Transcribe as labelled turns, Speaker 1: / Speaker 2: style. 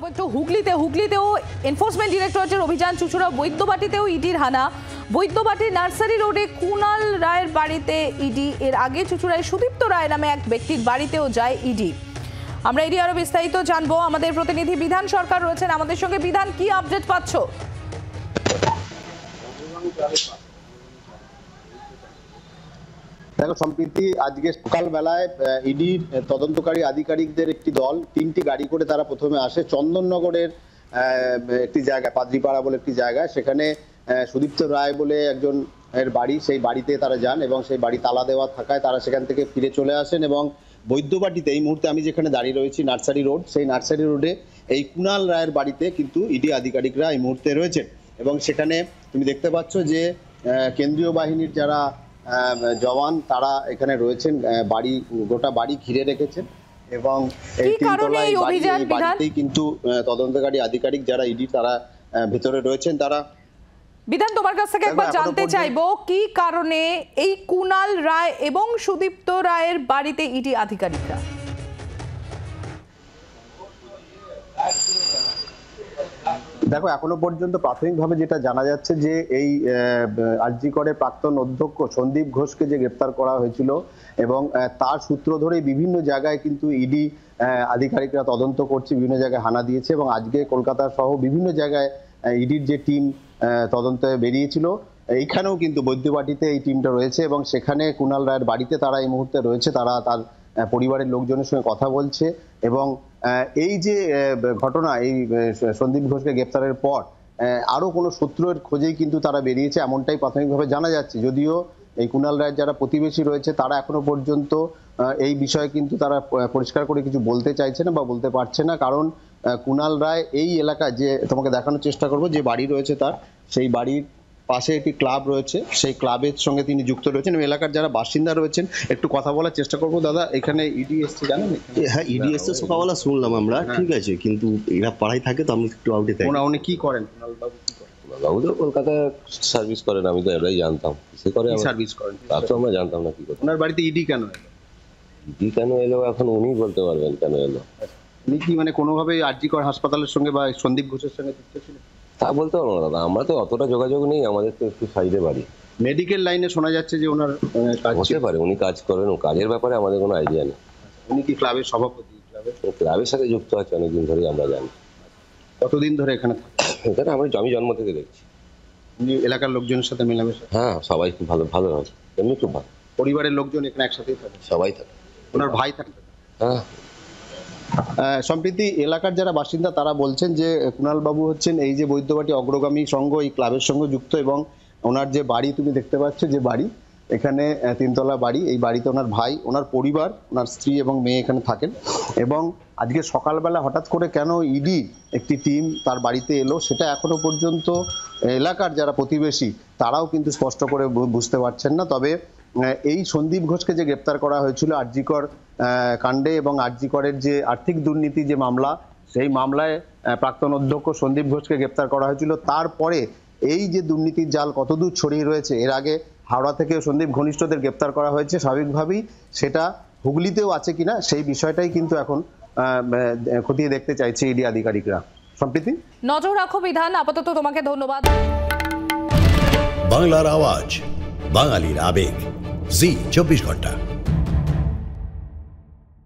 Speaker 1: একটু হুগলিতেও এনফোর্সমেন্ট ডিরেক্টরেটের অভিযান, চুঁচুড়া বৈদ্যবাটিতেও ইডির হানা। বৈদ্যবাটি নার্সারি রোডে কুণাল রায়ের বাড়িতে ইডি, এর আগে চুঁচুড়ায় সুদীপ্ত রায় নামে এক ব্যক্তির বাড়িতেও যায় ইডি। আমরা এটি আরো বিস্তারিত জানবো, আমাদের প্রতিনিধি বিধান সরকার রয়েছেন আমাদের সঙ্গে। বিধান, কি আপডেট পাচ্ছ?
Speaker 2: দেখো সম্প্রীতি, আজকে সকালবেলায় ইডির তদন্তকারী আধিকারিকদের একটি দল 3টি গাড়ি করে তারা প্রথমে আসে চন্দননগরের একটি জায়গায়, পাদ্রিপাড়া বলে একটি জায়গায়। সেখানে সুদীপ্ত রায় বলে একজন এর বাড়ি, সেই বাড়িতে তারা যান এবং সেই বাড়ি তালা দেওয়া থাকায় তারা সেখান থেকে ফিরে চলে আসেন। এবং বৈদ্যবাটিতে এই মুহূর্তে আমি যেখানে দাঁড়িয়ে রয়েছি, নার্সারি রোড, সেই নার্সারি রোডে এই কুণাল রায়ের বাড়িতে কিন্তু ইডি আধিকারিকরা এই মুহূর্তে রয়েছেন। এবং সেখানে তুমি দেখতে পাচ্ছ যে কেন্দ্রীয় বাহিনীর যারা জওয়ান তারা এখানে রয়েছেন, বাড়ি গোটা বাড়ি ঘিরে রেখেছেন। এবং এই তিনতলায় বাড়িতেই কিন্তু তদন্তকারী আধিকারিক যারা ইডি তারা ভেতরে রয়েছেন। তারা
Speaker 1: বিধান, তোমার কাছ থেকে একবার জানতে চাইবো, কি কারণে এই কুণাল রায় এবং সুদীপ্ত রায়ের বাড়িতে ইডি আধিকারিকরা?
Speaker 2: দেখো, এখনো পর্যন্ত প্রাথমিকভাবে যেটা জানা যাচ্ছে যে এই আরজি করে প্রাক্তন অধ্যক্ষ সন্দীপ ঘোষকে যে গ্রেপ্তার করা হয়েছিল এবং তার সূত্র ধরে বিভিন্ন জায়গায় কিন্তু ইডি আধিকারিকরা তদন্ত করছে, বিভিন্ন জায়গায় হানা দিয়েছে। এবং আজকে কলকাতা সহ বিভিন্ন জায়গায় ইডির যে টিম তদন্তে বেরিয়েছিল, এইখানেও কিন্তু বৈদ্যবাটিতে এই টিমটা রয়েছে এবং সেখানে কুণাল রায়ের বাড়িতে তারা এই মুহূর্তে রয়েছে। তারা তার পরিবারের লোকজনের সঙ্গে কথা বলছে। এবং এই যে ঘটনা, এই সন্দীপ ঘোষকে গ্রেপ্তারের পর আরো কোনো সূত্রের খোঁজেই কিন্তু তারা বেরিয়েছে, এমনটাই প্রাথমিকভাবে জানা যাচ্ছে। যদিও এই কুণাল রায়ের যারা প্রতিবেশী রয়েছে তারা এখনো পর্যন্ত এই বিষয়ে কিন্তু তারা পরিষ্কার করে কিছু বলতে চাইছে না বা বলতে পারছে না। কারণ কুণাল রায় এই এলাকায়, যে তোমাকে দেখানোর চেষ্টা করবো, যে বাড়ি রয়েছে তার, সেই বাড়ির পাশে একটি ক্লাব রয়েছে, সেই ক্লাবের সঙ্গে তিনি যুক্ত রয়েছেন এবং এলাকার যারা বাসিন্দা রয়েছেন একটু কথা বলার চেষ্টা করবো। দাদা, এখানে ইডি এসছে জানেন?
Speaker 3: হ্যাঁ, ইডি এসছে সকালবেলা শুনলাম আমরা, ঠিক আছে, কিন্তু এরা পাড়ায় থাকে তো আমি একটু আউটে থাকি।
Speaker 2: উনি কি করেন?
Speaker 4: বাবু তো কলকাতায় সার্ভিস করেন, আমি তো এটাই জানতাম। সে করে
Speaker 2: সার্ভিস করেন,
Speaker 4: তা তো আমরা জানতাম না কি করে।
Speaker 2: ওনার বাড়িতে ইডি কেন এলো?
Speaker 4: ইডি কেন এলো এখন উনি বলতে পারবেন কেন এলো।
Speaker 2: উনি কি মানে কোনোভাবে আরজি কর হাসপাতালের সঙ্গে বা সন্দীপ ঘোষের সঙ্গে যুক্ত ছিলেন?
Speaker 4: তা বলতে পারবো না দাদা, আমরা তো অতটা যোগাযোগ নেই, আমাদের তো একটু সাইডে বাড়ি।
Speaker 2: মেডিকেল লাইনে শোনা যাচ্ছে যে ওনার কাজ
Speaker 4: হতে পারে, উনি কাজ করেন, কাজের ব্যাপারে আমাদের কোনো আইডিয়া নেই।
Speaker 2: উনি কি ক্লাবের সভাপতি?
Speaker 4: ক্লাবের সাথে যুক্ত আছে অনেকদিন ধরেই, আমরা জানি।
Speaker 2: কতদিন ধরে এখানে
Speaker 4: এখানে আমি জন্ম থেকে দেখছি।
Speaker 2: উনি এলাকার লোকজনের সাথে মেলামেশা?
Speaker 4: হ্যাঁ, সবাই খুব ভালো ভালো আছে, এমনি খুব ভালো।
Speaker 2: পরিবারের লোকজন এখানে একসাথেই থাকে?
Speaker 4: সবাই থাকে।
Speaker 2: ওনার ভাই থাকে?
Speaker 4: হ্যাঁ।
Speaker 2: সম্প্রীতি এলাকার যারা বাসিন্দা তারা বলছেন যে কুণাল বাবু হচ্ছেন এই যে বৈদ্যবাটি অগ্রগামী সংঘ, এই ক্লাবের সঙ্গে যুক্ত। এবং ওনার যে বাড়ি তুমি দেখতে পাচ্ছ, যে বাড়ি এখানে 3তলা বাড়ি, এই বাড়িতে ওনার ভাই, ওনার পরিবার, ওনার স্ত্রী এবং মেয়ে এখানে থাকেন। এবং আজকে সকালবেলা হঠাৎ করে কেন ইডি একটি টিম তার বাড়িতে এলো, সেটা এখনো পর্যন্ত এলাকার যারা প্রতিবেশী তারাও কিন্তু স্পষ্ট করে বুঝতে পারছেন না। তবে এই সন্দীপ ঘোষকে যে গ্রেপ্তার করা হয়েছিল আরজি কর কাণ্ডে এবং আরজি করের যে আর্থিক দুর্নীতি যে মামলা, সেই মামলায় প্রাক্তন অধ্যক্ষ সন্দীপ ঘোষকে গ্রেপ্তার করা হয়েছিল। তারপরে এই যে দুর্নীতির জাল কতদূর ছড়িয়ে রয়েছে, এর আগে হাওড়া থেকে সন্দীপ ঘনিষ্ঠদের গ্রেপ্তার করা হয়েছে, স্বাভাবিকভাবেই সেটা হুগলিতেও আছে কিনা সেই বিষয়টাই কিন্তু এখন খতিয়ে দেখতে চাইছে ইডি আধিকারিকরা। সম্প্রীতি,
Speaker 1: নজর রাখো বিধান, আপাতত তোমাকে ধন্যবাদ।
Speaker 5: বাংলার আওয়াজ, বাঙালির আবেগ, জি 24 ঘন্টা।